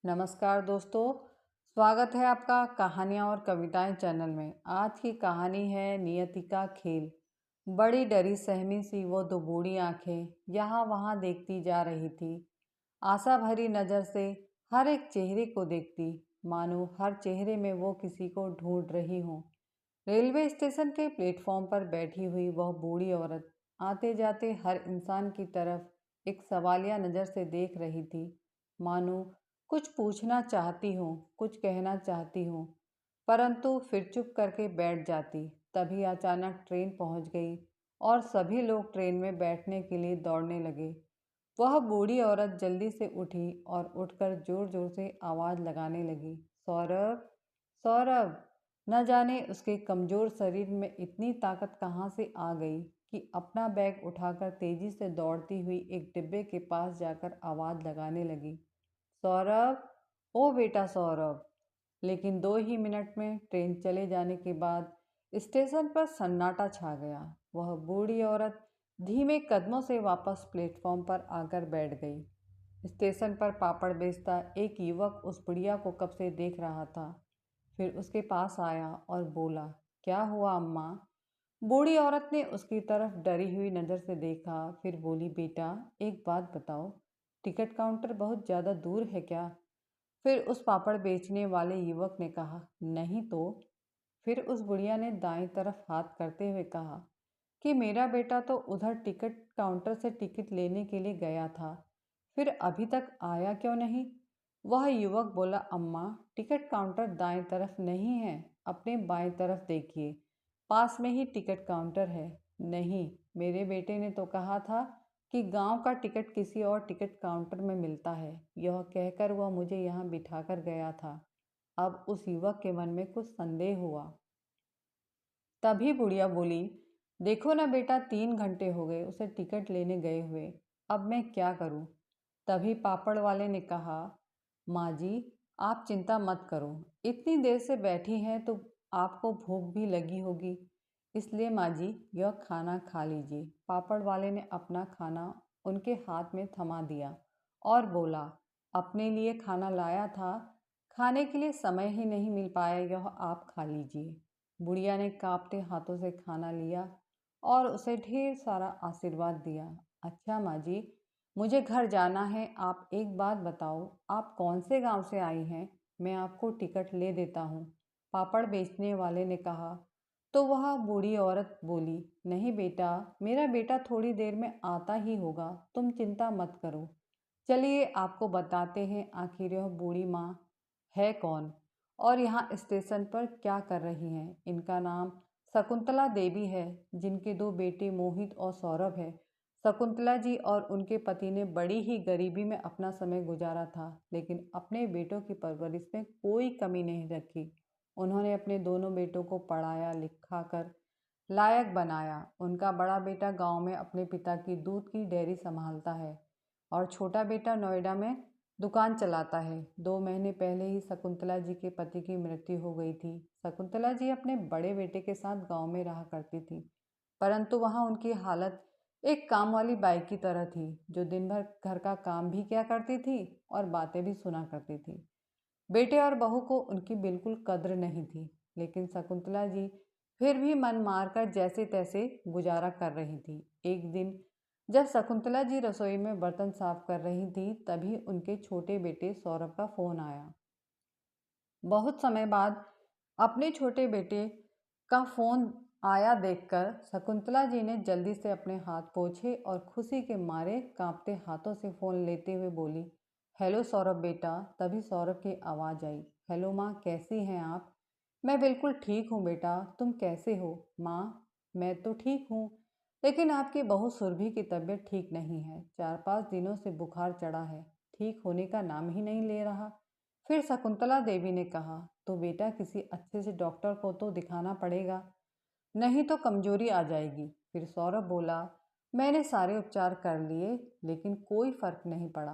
नमस्कार दोस्तों, स्वागत है आपका कहानियाँ और कविताएं चैनल में। आज की कहानी है नियति का खेल। बड़ी डरी सहमी सी वो दो बूढ़ी आंखें यहाँ वहाँ देखती जा रही थी। आशा भरी नज़र से हर एक चेहरे को देखती, मानो हर चेहरे में वो किसी को ढूंढ रही हो। रेलवे स्टेशन के प्लेटफॉर्म पर बैठी हुई वह बूढ़ी औरत आते जाते हर इंसान की तरफ एक सवालिया नज़र से देख रही थी, मानो कुछ पूछना चाहती हूँ, कुछ कहना चाहती हूँ, परंतु फिर चुप करके बैठ जाती। तभी अचानक ट्रेन पहुँच गई और सभी लोग ट्रेन में बैठने के लिए दौड़ने लगे। वह बूढ़ी औरत जल्दी से उठी और उठकर जोर जोर से आवाज़ लगाने लगी, सौरभ, सौरभ। न जाने उसके कमज़ोर शरीर में इतनी ताकत कहाँ से आ गई कि अपना बैग उठाकर तेज़ी से दौड़ती हुई एक डिब्बे के पास जाकर आवाज़ लगाने लगी, सौरभ, ओ बेटा सौरभ। लेकिन 2 ही मिनट में ट्रेन चले जाने के बाद स्टेशन पर सन्नाटा छा गया। वह बूढ़ी औरत धीमे कदमों से वापस प्लेटफॉर्म पर आकर बैठ गई। स्टेशन पर पापड़ बेचता एक युवक उस बुढ़िया को कब से देख रहा था। फिर उसके पास आया और बोला, क्या हुआ अम्मा? बूढ़ी औरत ने उसकी तरफ डरी हुई नज़र से देखा, फिर बोली, बेटा एक बात बताओ, टिकट काउंटर बहुत ज़्यादा दूर है क्या? फिर उस पापड़ बेचने वाले युवक ने कहा, नहीं तो। फिर उस बुढ़िया ने दाईं तरफ हाथ करते हुए कहा कि मेरा बेटा तो उधर टिकट काउंटर से टिकट लेने के लिए गया था, फिर अभी तक आया क्यों नहीं? वह युवक बोला, अम्मा टिकट काउंटर दाएं तरफ नहीं है, अपने बाएं तरफ देखिए, पास में ही टिकट काउंटर है। नहीं, मेरे बेटे ने तो कहा था कि गांव का टिकट किसी और टिकट काउंटर में मिलता है। यह कहकर वह मुझे यहाँ बिठाकर गया था। अब उस युवक के मन में कुछ संदेह हुआ। तभी बुढ़िया बोली, देखो ना बेटा, 3 घंटे हो गए उसे टिकट लेने गए हुए, अब मैं क्या करूं? तभी पापड़ वाले ने कहा, माँ जी आप चिंता मत करो, इतनी देर से बैठी हैं तो आपको भूख भी लगी होगी, इसलिए माँ जी यह खाना खा लीजिए। पापड़ वाले ने अपना खाना उनके हाथ में थमा दिया और बोला, अपने लिए खाना लाया था, खाने के लिए समय ही नहीं मिल पाया, यह आप खा लीजिए। बुढ़िया ने कांपते हाथों से खाना लिया और उसे ढेर सारा आशीर्वाद दिया। अच्छा माँ जी, मुझे घर जाना है, आप एक बात बताओ, आप कौन से गांव से आई हैं? मैं आपको टिकट ले देता हूँ, पापड़ बेचने वाले ने कहा। तो वह बूढ़ी औरत बोली, नहीं बेटा, मेरा बेटा थोड़ी देर में आता ही होगा, तुम चिंता मत करो। चलिए आपको बताते हैं आखिर यह बूढ़ी माँ है कौन और यहाँ स्टेशन पर क्या कर रही हैं। इनका नाम शकुंतला देवी है, जिनके 2 बेटे मोहित और सौरभ है। शकुंतला जी और उनके पति ने बड़ी ही गरीबी में अपना समय गुजारा था, लेकिन अपने बेटों की परवरिश में कोई कमी नहीं रखी। उन्होंने अपने दोनों बेटों को पढ़ाया लिखा कर लायक बनाया। उनका बड़ा बेटा गांव में अपने पिता की दूध की डेयरी संभालता है और छोटा बेटा नोएडा में दुकान चलाता है। 2 महीने पहले ही शकुंतला जी के पति की मृत्यु हो गई थी। शकुंतला जी अपने बड़े बेटे के साथ गांव में रहा करती थी, परंतु वहां उनकी हालत एक काम वाली बाई की तरह थी, जो दिन भर घर का काम भी किया करती थी और बातें भी सुना करती थी। बेटे और बहू को उनकी बिल्कुल कद्र नहीं थी, लेकिन शकुंतला जी फिर भी मन मारकर जैसे तैसे गुजारा कर रही थी। एक दिन जब शकुंतला जी रसोई में बर्तन साफ कर रही थी, तभी उनके छोटे बेटे सौरभ का फोन आया। बहुत समय बाद अपने छोटे बेटे का फोन आया देखकर शकुंतला जी ने जल्दी से अपने हाथ पोंछे और खुशी के मारे कांपते हाथों से फोन लेते हुए बोली, हेलो सौरभ बेटा। तभी सौरभ की आवाज़ आई, हेलो माँ, कैसी हैं आप? मैं बिल्कुल ठीक हूँ बेटा, तुम कैसे हो? माँ मैं तो ठीक हूँ, लेकिन आपकी बहू सुरभि की तबीयत ठीक नहीं है, 4-5 दिनों से बुखार चढ़ा है, ठीक होने का नाम ही नहीं ले रहा। फिर शकुंतला देवी ने कहा, तो बेटा किसी अच्छे से डॉक्टर को तो दिखाना पड़ेगा, नहीं तो कमजोरी आ जाएगी। फिर सौरभ बोला, मैंने सारे उपचार कर लिए, लेकिन कोई फर्क नहीं पड़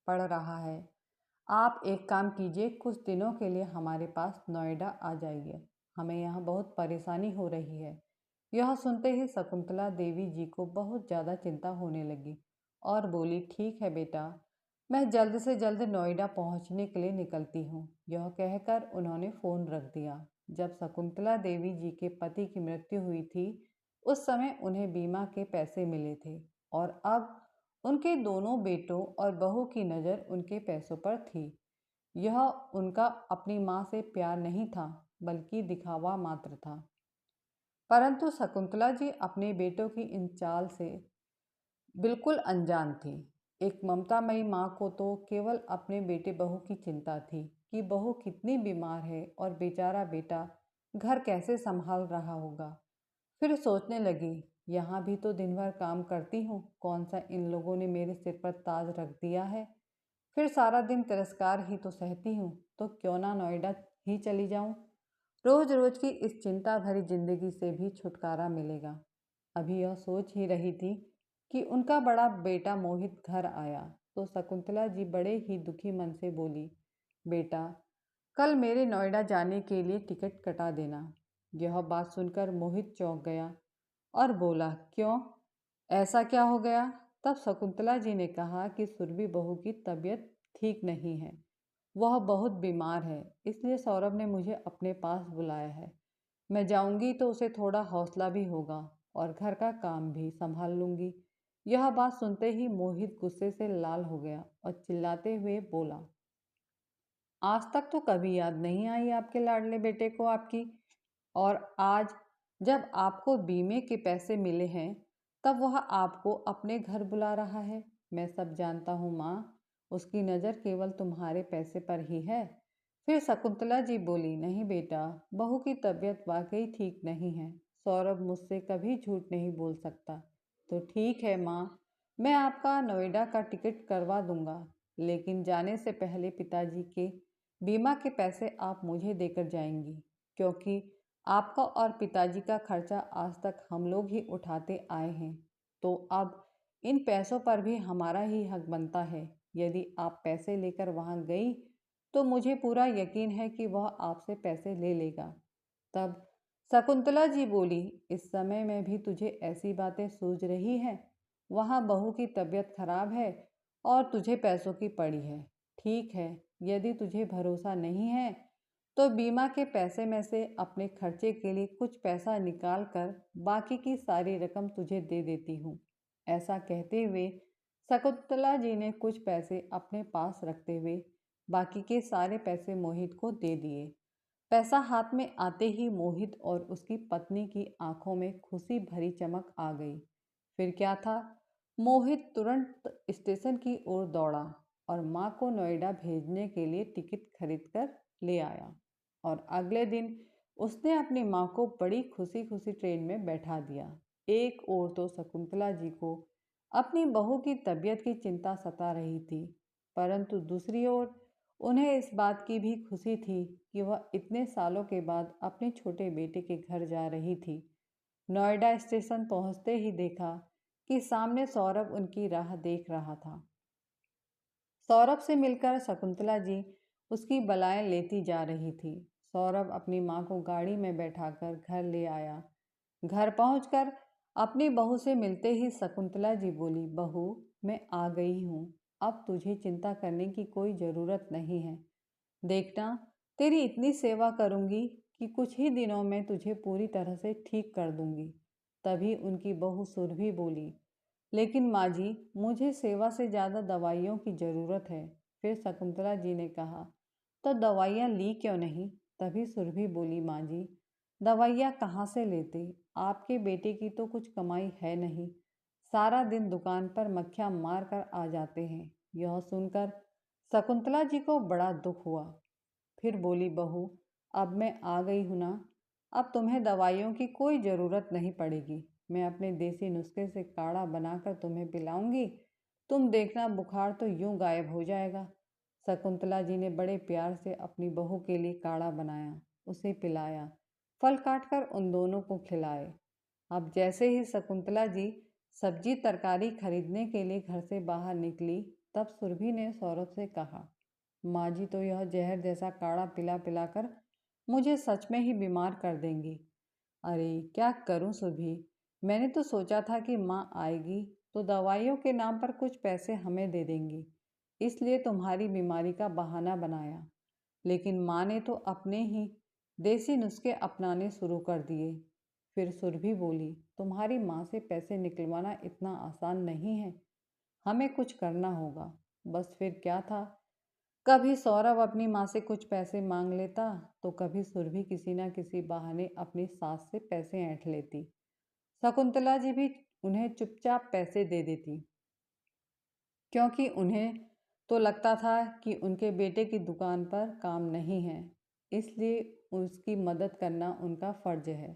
रहा है। आप एक काम कीजिए, कुछ दिनों के लिए हमारे पास नोएडा आ जाइए, हमें यहाँ बहुत परेशानी हो रही है। यह सुनते ही शकुंतला देवी जी को बहुत ज़्यादा चिंता होने लगी और बोली, ठीक है बेटा, मैं जल्द से जल्द नोएडा पहुंचने के लिए निकलती हूँ। यह कहकर उन्होंने फ़ोन रख दिया। जब शकुंतला देवी जी के पति की मृत्यु हुई थी, उस समय उन्हें बीमा के पैसे मिले थे और अब उनके दोनों बेटों और बहू की नज़र उनके पैसों पर थी। यह उनका अपनी माँ से प्यार नहीं था, बल्कि दिखावा मात्र था। परंतु शकुंतला जी अपने बेटों की इन चाल से बिल्कुल अनजान थी। एक ममतामयी माँ को तो केवल अपने बेटे बहू की चिंता थी कि बहू कितनी बीमार है और बेचारा बेटा घर कैसे संभाल रहा होगा। फिर सोचने लगी, यहाँ भी तो दिन भर काम करती हूँ, कौन सा इन लोगों ने मेरे सिर पर ताज रख दिया है। फिर सारा दिन तिरस्कार ही तो सहती हूँ, तो क्यों ना नोएडा ही चली जाऊँ। रोज रोज की इस चिंता भरी जिंदगी से भी छुटकारा मिलेगा। अभी यह सोच ही रही थी कि उनका बड़ा बेटा मोहित घर आया, तो शकुंतला जी बड़े ही दुखी मन से बोली, बेटा, कल मेरे नोएडा जाने के लिए टिकट कटा देना। यह बात सुनकर मोहित चौंक गया और बोला, क्यों, ऐसा क्या हो गया। तब शकुंतला जी ने कहा कि सुरभि बहू की तबीयत ठीक नहीं है, वह बहुत बीमार है, इसलिए सौरभ ने मुझे अपने पास बुलाया है। मैं जाऊंगी तो उसे थोड़ा हौसला भी होगा और घर का काम भी संभाल लूंगी। यह बात सुनते ही मोहित गुस्से से लाल हो गया और चिल्लाते हुए बोला, आज तक तो कभी याद नहीं आई आपके लाडले बेटे को आपकी, और आज जब आपको बीमे के पैसे मिले हैं तब वह आपको अपने घर बुला रहा है। मैं सब जानता हूँ माँ, उसकी नज़र केवल तुम्हारे पैसे पर ही है। फिर शकुंतला जी बोली, नहीं बेटा, बहू की तबीयत वाकई ठीक नहीं है, सौरभ मुझसे कभी झूठ नहीं बोल सकता। तो ठीक है माँ, मैं आपका नोएडा का टिकट करवा दूंगा, लेकिन जाने से पहले पिताजी के बीमा के पैसे आप मुझे देकर जाएंगी, क्योंकि आपका और पिताजी का खर्चा आज तक हम लोग ही उठाते आए हैं। तो अब इन पैसों पर भी हमारा ही हक बनता है। यदि आप पैसे लेकर वहाँ गई तो मुझे पूरा यकीन है कि वह आपसे पैसे ले लेगा। तब शकुंतला जी बोली, इस समय में भी तुझे ऐसी बातें सूझ रही हैं। वहाँ बहू की तबीयत खराब है और तुझे पैसों की पड़ी है। ठीक है, यदि तुझे भरोसा नहीं है तो बीमा के पैसे में से अपने खर्चे के लिए कुछ पैसा निकाल कर बाकी की सारी रकम तुझे दे देती हूँ। ऐसा कहते हुए शकुंतला जी ने कुछ पैसे अपने पास रखते हुए बाकी के सारे पैसे मोहित को दे दिए। पैसा हाथ में आते ही मोहित और उसकी पत्नी की आंखों में खुशी भरी चमक आ गई। फिर क्या था, मोहित तुरंत स्टेशन की ओर दौड़ा और माँ को नोएडा भेजने के लिए टिकट खरीद कर ले आया। और अगले दिन उसने अपनी माँ को बड़ी खुशी खुशी ट्रेन में बैठा दिया। एक ओर तो शकुंतला जी को अपनी बहू की तबीयत की चिंता सता रही थी, परंतु दूसरी ओर उन्हें इस बात की भी खुशी थी कि वह इतने सालों के बाद अपने छोटे बेटे के घर जा रही थी। नोएडा स्टेशन पहुंचते ही देखा कि सामने सौरभ उनकी राह देख रहा था। सौरभ से मिलकर शकुंतला जी उसकी बलाएं लेती जा रही थी। सौरभ अपनी माँ को गाड़ी में बैठाकर घर ले आया। घर पहुंचकर अपनी बहू से मिलते ही शकुंतला जी बोली, बहू, मैं आ गई हूँ, अब तुझे चिंता करने की कोई ज़रूरत नहीं है। देखना, तेरी इतनी सेवा करूँगी कि कुछ ही दिनों में तुझे पूरी तरह से ठीक कर दूँगी। तभी उनकी बहू सुरभि बोली, लेकिन माँ जी, मुझे सेवा से ज़्यादा दवाइयों की ज़रूरत है। फिर शकुंतला जी ने कहा, तो दवाइयाँ ली क्यों नहीं। तभी सुरभि बोली, माँ जी, दवाइयाँ कहाँ से लेते, आपके बेटे की तो कुछ कमाई है नहीं, सारा दिन दुकान पर मक्खियाँ मार कर आ जाते हैं। यह सुनकर शकुंतला जी को बड़ा दुख हुआ। फिर बोली, बहू, अब मैं आ गई हूँ ना, अब तुम्हें दवाइयों की कोई ज़रूरत नहीं पड़ेगी। मैं अपने देसी नुस्खे से काढ़ा बनाकर तुम्हें पिलाऊंगी, तुम देखना बुखार तो यूं गायब हो जाएगा। शकुंतला जी ने बड़े प्यार से अपनी बहू के लिए काढ़ा बनाया, उसे पिलाया, फल काटकर उन दोनों को खिलाए। अब जैसे ही शकुंतला जी सब्जी तरकारी खरीदने के लिए घर से बाहर निकली, तब सुरभि ने सौरभ से कहा, माँ जी तो यह जहर जैसा काढ़ा पिला पिलाकर मुझे सच में ही बीमार कर देंगी। अरे क्या करूं सुरभि, मैंने तो सोचा था कि माँ आएगी तो दवाइयों के नाम पर कुछ पैसे हमें दे देंगी, इसलिए तुम्हारी बीमारी का बहाना बनाया। लेकिन माँ ने तो अपने ही देसी नुस्खे अपनाने शुरू कर दिए। फिर सुरभि बोली, तुम्हारी माँ से पैसे निकलवाना इतना आसान नहीं है, हमें कुछ करना होगा। बस फिर क्या था, कभी सौरभ अपनी माँ से कुछ पैसे मांग लेता तो कभी सुरभि किसी ना किसी बहाने अपनी सास से पैसे ऐंठ लेती। शकुंतला जी भी उन्हें चुपचाप पैसे दे देती, क्योंकि उन्हें तो लगता था कि उनके बेटे की दुकान पर काम नहीं है, इसलिए उसकी मदद करना उनका फर्ज है।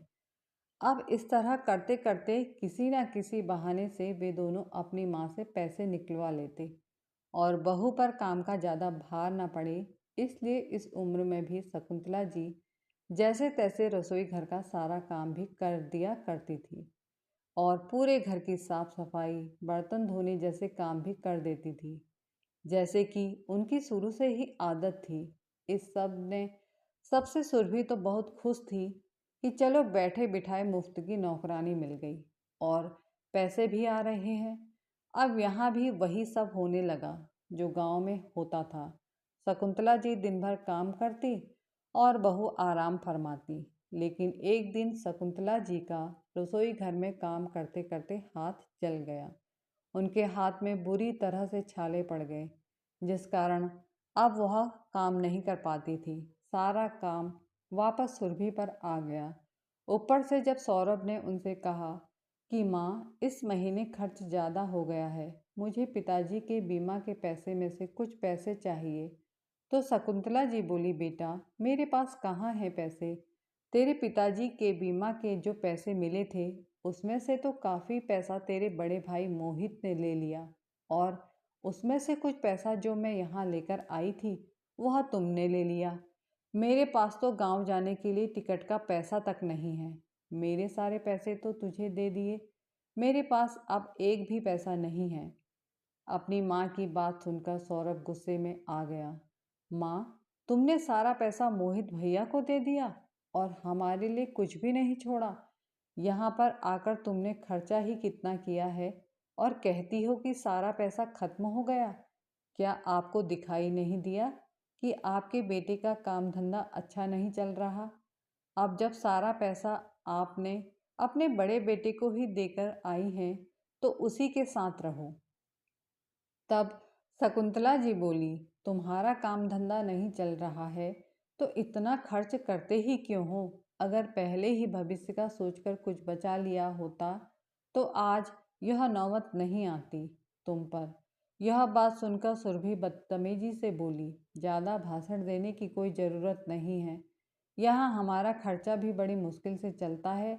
अब इस तरह करते करते किसी न किसी बहाने से वे दोनों अपनी माँ से पैसे निकलवा लेते और बहू पर काम का ज़्यादा भार न पड़े, इसलिए इस उम्र में भी शकुंतला जी जैसे तैसे रसोई घर का सारा काम भी कर दिया करती थी और पूरे घर की साफ सफाई, बर्तन धोने जैसे काम भी कर देती थी, जैसे कि उनकी शुरू से ही आदत थी। इस सब ने सबसे सुरभि तो बहुत खुश थी कि चलो बैठे बिठाए मुफ्त की नौकरानी मिल गई और पैसे भी आ रहे हैं। अब यहाँ भी वही सब होने लगा जो गांव में होता था। शकुंतला जी दिन भर काम करती और बहू आराम फरमाती। लेकिन एक दिन शकुंतला जी का रसोई घर में काम करते करते हाथ जल गया। उनके हाथ में बुरी तरह से छाले पड़ गए, जिस कारण अब वह काम नहीं कर पाती थी। सारा काम वापस सुरभि पर आ गया। ऊपर से जब सौरभ ने उनसे कहा कि माँ, इस महीने खर्च ज़्यादा हो गया है, मुझे पिताजी के बीमा के पैसे में से कुछ पैसे चाहिए, तो शकुंतला जी बोली, बेटा मेरे पास कहाँ है पैसे। तेरे पिताजी के बीमा के जो पैसे मिले थे उसमें से तो काफ़ी पैसा तेरे बड़े भाई मोहित ने ले लिया और उसमें से कुछ पैसा जो मैं यहाँ लेकर आई थी वह तुमने ले लिया। मेरे पास तो गांव जाने के लिए टिकट का पैसा तक नहीं है। मेरे सारे पैसे तो तुझे दे दिए, मेरे पास अब एक भी पैसा नहीं है। अपनी माँ की बात सुनकर सौरभ गुस्से में आ गया। माँ, तुमने सारा पैसा मोहित भैया को दे दिया और हमारे लिए कुछ भी नहीं छोड़ा। यहाँ पर आकर तुमने खर्चा ही कितना किया है और कहती हो कि सारा पैसा खत्म हो गया। क्या आपको दिखाई नहीं दिया कि आपके बेटे का काम धंधा अच्छा नहीं चल रहा? अब जब सारा पैसा आपने अपने बड़े बेटे को ही देकर आई हैं तो उसी के साथ रहो। तब शकुंतला जी बोली, तुम्हारा काम धंधा नहीं चल रहा है तो इतना खर्च करते ही क्यों हो? अगर पहले ही भविष्य का सोचकर कुछ बचा लिया होता तो आज यह नौबत नहीं आती तुम पर। यह बात सुनकर सुरभि बदतमीजी से बोली, ज़्यादा भाषण देने की कोई ज़रूरत नहीं है, यहाँ हमारा खर्चा भी बड़ी मुश्किल से चलता है,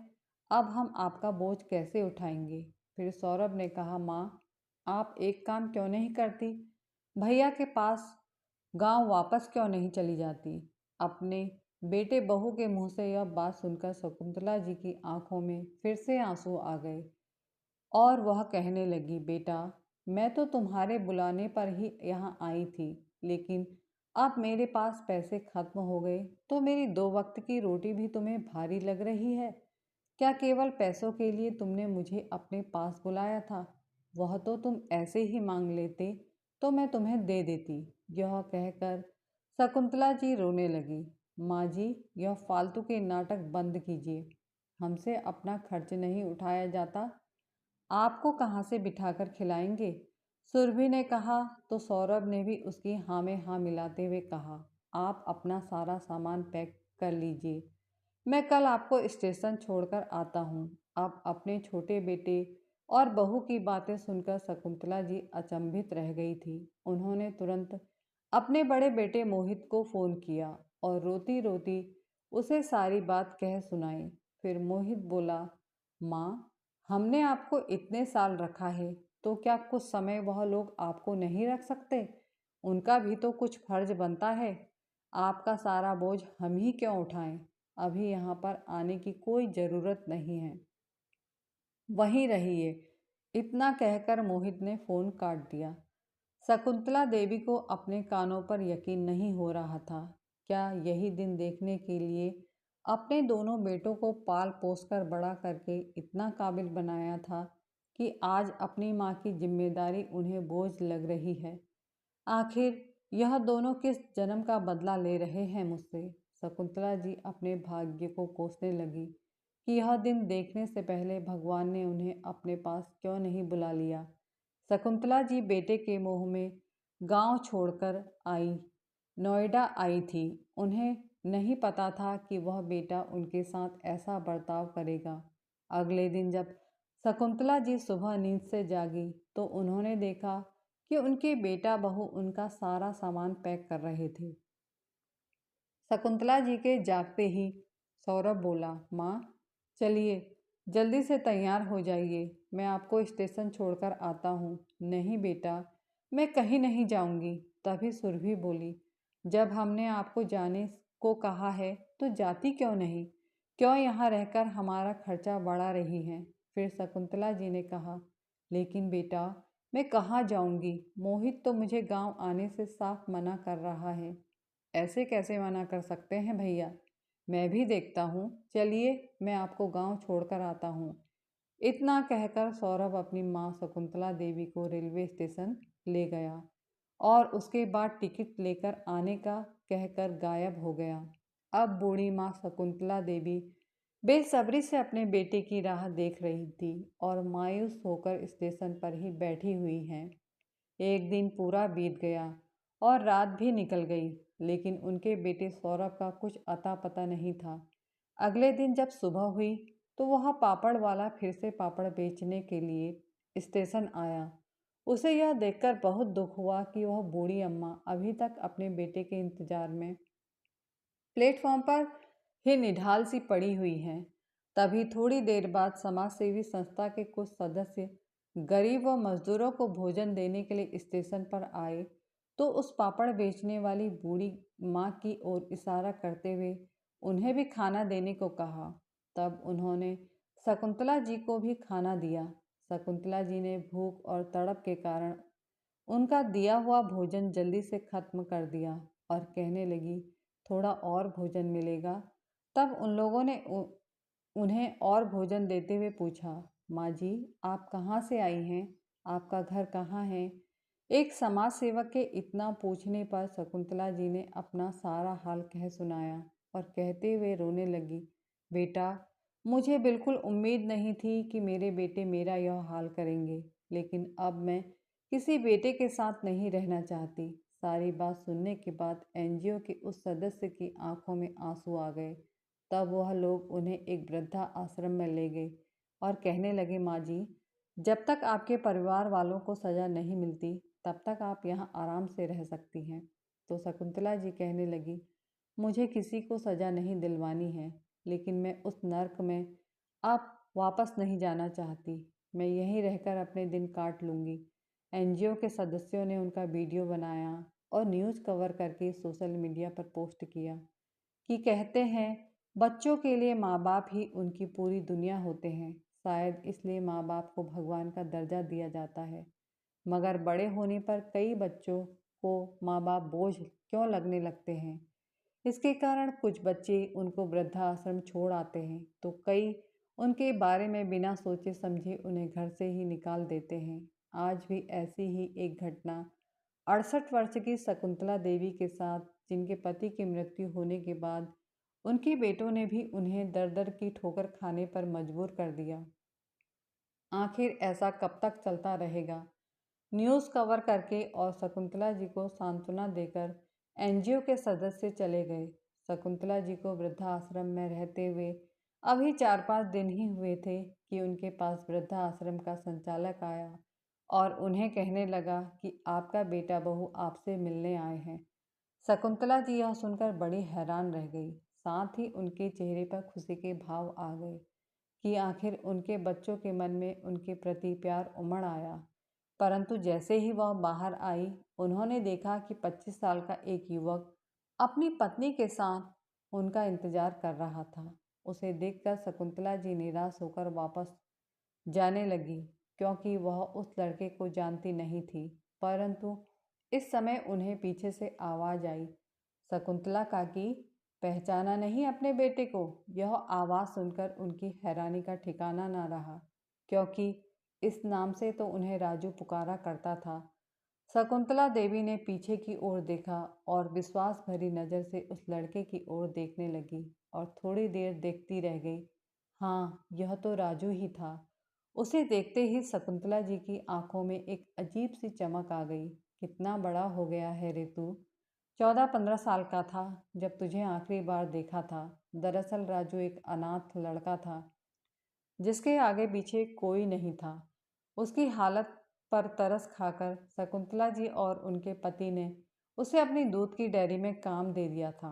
अब हम आपका बोझ कैसे उठाएंगे। फिर सौरभ ने कहा, माँ, आप एक काम क्यों नहीं करती, भैया के पास गांव वापस क्यों नहीं चली जाती। अपने बेटे बहू के मुंह से यह बात सुनकर शकुंतला जी की आंखों में फिर से आंसू आ गए और वह कहने लगी, बेटा मैं तो तुम्हारे बुलाने पर ही यहाँ आई थी, लेकिन अब मेरे पास पैसे खत्म हो गए तो मेरी 2 वक्त की रोटी भी तुम्हें भारी लग रही है। क्या केवल पैसों के लिए तुमने मुझे अपने पास बुलाया था? वह तो तुम ऐसे ही मांग लेते तो मैं तुम्हें दे देती। यह कहकर शकुंतला जी रोने लगी। माँ जी, यह फालतू के नाटक बंद कीजिए, हमसे अपना खर्च नहीं उठाया जाता, आपको कहाँ से बिठाकर खिलाएंगे। सुरभि ने कहा तो सौरभ ने भी उसकी हाँ में हाँ मिलाते हुए कहा, आप अपना सारा सामान पैक कर लीजिए, मैं कल आपको स्टेशन छोड़कर आता हूँ। अब अपने छोटे बेटे और बहू की बातें सुनकर शकुंतला जी अचंभित रह गई थी। उन्होंने तुरंत अपने बड़े बेटे मोहित को फ़ोन किया और रोती रोती उसे सारी बात कह सुनाई। फिर मोहित बोला, माँ, हमने आपको इतने साल रखा है तो क्या कुछ समय वह लोग आपको नहीं रख सकते? उनका भी तो कुछ फर्ज बनता है। आपका सारा बोझ हम ही क्यों उठाएं? अभी यहाँ पर आने की कोई ज़रूरत नहीं है, वहीं रहिए। इतना कहकर मोहित ने फ़ोन काट दिया। शकुंतला देवी को अपने कानों पर यकीन नहीं हो रहा था। क्या यही दिन देखने के लिए अपने दोनों बेटों को पाल पोस कर बड़ा करके इतना काबिल बनाया था कि आज अपनी माँ की जिम्मेदारी उन्हें बोझ लग रही है। आखिर यह दोनों किस जन्म का बदला ले रहे हैं मुझसे। शकुंतला जी अपने भाग्य को कोसने लगी कि यह दिन देखने से पहले भगवान ने उन्हें अपने पास क्यों नहीं बुला लिया। शकुंतला जी बेटे के मोह में गांव छोड़कर आई, नोएडा आई थी। उन्हें नहीं पता था कि वह बेटा उनके साथ ऐसा बर्ताव करेगा। अगले दिन जब शकुंतला जी सुबह नींद से जागी तो उन्होंने देखा कि उनके बेटा बहू उनका सारा सामान पैक कर रहे थे। शकुंतला जी के जागते ही सौरभ बोला, माँ चलिए जल्दी से तैयार हो जाइए, मैं आपको स्टेशन छोड़कर आता हूँ। नहीं बेटा, मैं कहीं नहीं जाऊँगी। तभी सुरभि बोली, जब हमने आपको जाने को कहा है तो जाती क्यों नहीं? क्यों यहाँ रहकर हमारा खर्चा बढ़ा रही हैं? फिर शकुंतला जी ने कहा, लेकिन बेटा मैं कहाँ जाऊँगी? मोहित तो मुझे गांव आने से साफ मना कर रहा है। ऐसे कैसे मना कर सकते हैं भैया? मैं भी देखता हूँ, चलिए मैं आपको गांव छोड़कर आता हूँ। इतना कहकर सौरभ अपनी माँ शकुंतला देवी को रेलवे स्टेशन ले गया और उसके बाद टिकट लेकर आने का कहकर गायब हो गया। अब बूढ़ी माँ शकुंतला देवी बेसब्री से अपने बेटे की राह देख रही थी और मायूस होकर स्टेशन पर ही बैठी हुई हैं। एक दिन पूरा बीत गया और रात भी निकल गई, लेकिन उनके बेटे सौरभ का कुछ अता पता नहीं था। अगले दिन जब सुबह हुई तो वह पापड़ वाला फिर से पापड़ बेचने के लिए स्टेशन आया। उसे यह देखकर बहुत दुख हुआ कि वह बूढ़ी अम्मा अभी तक अपने बेटे के इंतजार में प्लेटफॉर्म पर ही निढाल सी पड़ी हुई हैं। तभी थोड़ी देर बाद समाजसेवी संस्था के कुछ सदस्य गरीब व मजदूरों को भोजन देने के लिए स्टेशन पर आए तो उस पापड़ बेचने वाली बूढ़ी माँ की ओर इशारा करते हुए उन्हें भी खाना देने को कहा। तब उन्होंने शकुंतला जी को भी खाना दिया। शकुंतला जी ने भूख और तड़प के कारण उनका दिया हुआ भोजन जल्दी से खत्म कर दिया और कहने लगी, थोड़ा और भोजन मिलेगा? तब उन लोगों ने उन्हें और भोजन देते हुए पूछा, माँ जी आप कहाँ से आई हैं? आपका घर कहाँ है? एक समाज सेवक के इतना पूछने पर शकुंतला जी ने अपना सारा हाल कह सुनाया और कहते हुए रोने लगी, बेटा मुझे बिल्कुल उम्मीद नहीं थी कि मेरे बेटे मेरा यह हाल करेंगे, लेकिन अब मैं किसी बेटे के साथ नहीं रहना चाहती। सारी बात सुनने के बाद एनजीओ के उस सदस्य की आंखों में आंसू आ गए। तब वह लोग उन्हें एक वृद्धा आश्रम में ले गए और कहने लगे, माँ जी जब तक आपके परिवार वालों को सज़ा नहीं मिलती तब तक आप यहाँ आराम से रह सकती हैं। तो शकुंतला जी कहने लगी, मुझे किसी को सज़ा नहीं दिलवानी है, लेकिन मैं उस नर्क में अब वापस नहीं जाना चाहती। मैं यहीं रहकर अपने दिन काट लूँगी। एनजीओ के सदस्यों ने उनका वीडियो बनाया और न्यूज़ कवर करके सोशल मीडिया पर पोस्ट किया कि कहते हैं बच्चों के लिए माँ बाप ही उनकी पूरी दुनिया होते हैं। शायद इसलिए माँ बाप को भगवान का दर्जा दिया जाता है। मगर बड़े होने पर कई बच्चों को माँ बाप बोझ क्यों लगने लगते हैं? इसके कारण कुछ बच्चे उनको वृद्धाश्रम छोड़ आते हैं तो कई उनके बारे में बिना सोचे समझे उन्हें घर से ही निकाल देते हैं। आज भी ऐसी ही एक घटना 68 वर्ष की शकुंतला देवी के साथ, जिनके पति की मृत्यु होने के बाद उनके बेटों ने भी उन्हें दर दर की ठोकर खाने पर मजबूर कर दिया। आखिर ऐसा कब तक चलता रहेगा? न्यूज़ कवर करके और शकुंतला जी को सांत्वना देकर एनजीओ के सदस्य चले गए। शकुंतला जी को वृद्धाश्रम में रहते हुए अभी 4-5 दिन ही हुए थे कि उनके पास वृद्धाश्रम का संचालक आया और उन्हें कहने लगा कि आपका बेटा बहू आपसे मिलने आए हैं। शकुंतला जी यह सुनकर बड़ी हैरान रह गई। साथ ही उनके चेहरे पर खुशी के भाव आ गए कि आखिर उनके बच्चों के मन में उनके प्रति प्यार उमड़ आया। परंतु जैसे ही वह बाहर आई, उन्होंने देखा कि 25 साल का एक युवक अपनी पत्नी के साथ उनका इंतजार कर रहा था। उसे देखकर शकुंतला जी निराश होकर वापस जाने लगी, क्योंकि वह उस लड़के को जानती नहीं थी। परंतु इस समय उन्हें पीछे से आवाज़ आई, शकुंतला काकी, पहचाना नहीं अपने बेटे को? यह आवाज़ सुनकर उनकी हैरानी का ठिकाना न रहा, क्योंकि इस नाम से तो उन्हें राजू पुकारा करता था। शकुंतला देवी ने पीछे की ओर देखा और विश्वास भरी नज़र से उस लड़के की ओर देखने लगी और थोड़ी देर देखती रह गई। हाँ, यह तो राजू ही था। उसे देखते ही शकुंतला जी की आंखों में एक अजीब सी चमक आ गई। कितना बड़ा हो गया है रे तू। 14-15 साल का था जब तुझे आखिरी बार देखा था। दरअसल राजू एक अनाथ लड़का था जिसके आगे पीछे कोई नहीं था। उसकी हालत पर तरस खाकर शकुंतला जी और उनके पति ने उसे अपनी दूध की डेयरी में काम दे दिया था।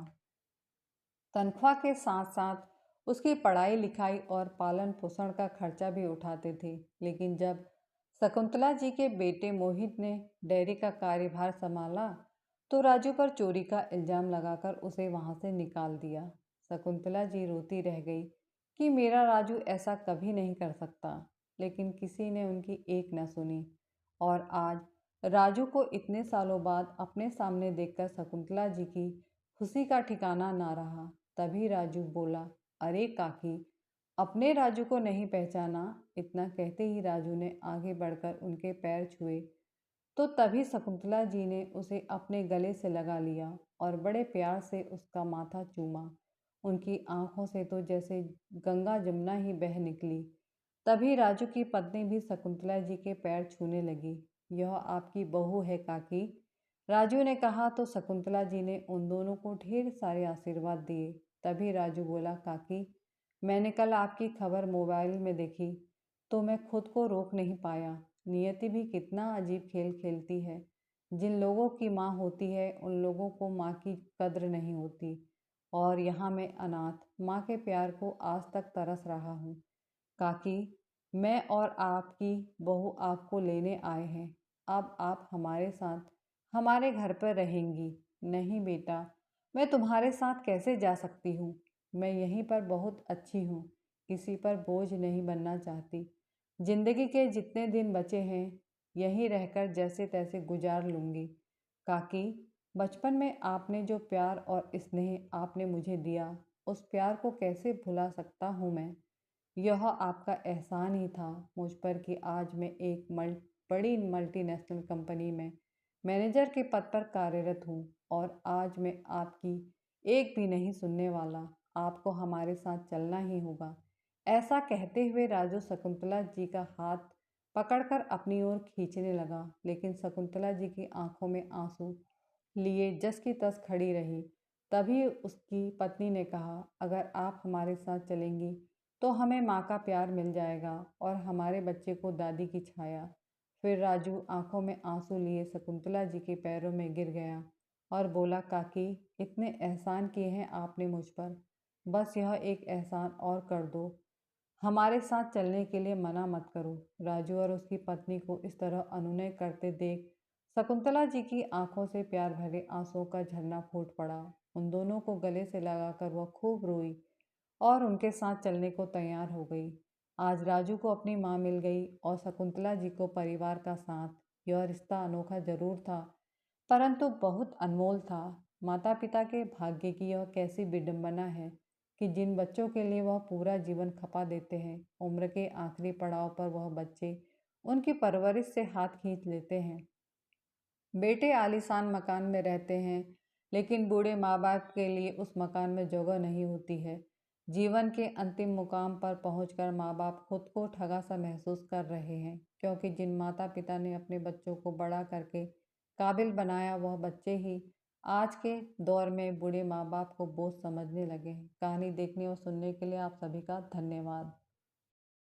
तनख्वाह के साथ साथ उसकी पढ़ाई लिखाई और पालन पोषण का खर्चा भी उठाते थे। लेकिन जब शकुंतला जी के बेटे मोहित ने डेयरी का कार्यभार संभाला तो राजू पर चोरी का इल्जाम लगाकर उसे वहां से निकाल दिया। शकुंतला जी रोती रह गई कि मेरा राजू ऐसा कभी नहीं कर सकता। लेकिन किसी ने उनकी एक न सुनी और आज राजू को इतने सालों बाद अपने सामने देखकर शकुंतला जी की खुशी का ठिकाना ना रहा। तभी राजू बोला, अरे काकी, अपने राजू को नहीं पहचाना। इतना कहते ही राजू ने आगे बढ़कर उनके पैर छुए तो तभी शकुंतला जी ने उसे अपने गले से लगा लिया और बड़े प्यार से उसका माथा चूमा। उनकी आंखों से तो जैसे गंगा जमुना ही बह निकली। तभी राजू की पत्नी भी शकुंतला जी के पैर छूने लगी। यह आपकी बहू है काकी, राजू ने कहा तो शकुंतला जी ने उन दोनों को ढेर सारे आशीर्वाद दिए। तभी राजू बोला, काकी, मैंने कल आपकी खबर मोबाइल में देखी तो मैं खुद को रोक नहीं पाया। नियति भी कितना अजीब खेल खेलती है। जिन लोगों की माँ होती है उन लोगों को माँ की कद्र नहीं होती। और यहाँ मैं अनाथ माँ के प्यार को आज तक तरस रहा हूँ। काकी, मैं और आपकी बहू आपको लेने आए हैं। अब आप हमारे साथ हमारे घर पर रहेंगी। नहीं बेटा, मैं तुम्हारे साथ कैसे जा सकती हूँ। मैं यहीं पर बहुत अच्छी हूँ, किसी पर बोझ नहीं बनना चाहती। जिंदगी के जितने दिन बचे हैं यहीं रहकर जैसे तैसे गुजार लूँगी। काकी, बचपन में आपने जो प्यार और स्नेह आपने मुझे दिया, उस प्यार को कैसे भुला सकता हूँ मैं। यह आपका एहसान ही था मुझ पर कि आज मैं एक बड़ी मल्टीनेशनल कंपनी में मैनेजर के पद पर कार्यरत हूँ और आज मैं आपकी एक भी नहीं सुनने वाला। आपको हमारे साथ चलना ही होगा। ऐसा कहते हुए राजू शकुंतला जी का हाथ पकड़कर अपनी ओर खींचने लगा। लेकिन शकुंतला जी की आंखों में आंसू लिए जस की तस खड़ी रही। तभी उसकी पत्नी ने कहा, अगर आप हमारे साथ चलेंगी तो हमें माँ का प्यार मिल जाएगा और हमारे बच्चे को दादी की छाया। फिर राजू आंखों में आंसू लिए शकुंतला जी के पैरों में गिर गया और बोला, काकी, इतने एहसान किए हैं आपने मुझ पर, बस यह एक एहसान और कर दो। हमारे साथ चलने के लिए मना मत करो। राजू और उसकी पत्नी को इस तरह अनुनय करते देख शकुंतला जी की आंखों से प्यार भरे आंसुओं का झरना फूट पड़ा। उन दोनों को गले से लगाकर वह खूब रोई और उनके साथ चलने को तैयार हो गई। आज राजू को अपनी माँ मिल गई और शकुंतला जी को परिवार का साथ। यह रिश्ता अनोखा जरूर था परंतु बहुत अनमोल था। माता पिता के भाग्य की यह कैसी विडंबना है कि जिन बच्चों के लिए वह पूरा जीवन खपा देते हैं, उम्र के आखिरी पड़ाव पर वह बच्चे उनकी परवरिश से हाथ खींच लेते हैं। बेटे आलीशान मकान में रहते हैं लेकिन बूढ़े माँ बाप के लिए उस मकान में जगह नहीं होती है। जीवन के अंतिम मुकाम पर पहुंचकर माँ बाप खुद को ठगा सा महसूस कर रहे हैं क्योंकि जिन माता पिता ने अपने बच्चों को बड़ा करके काबिल बनाया वह बच्चे ही आज के दौर में बूढ़े माँ बाप को बोझ समझने लगे हैं। कहानी देखने और सुनने के लिए आप सभी का धन्यवाद।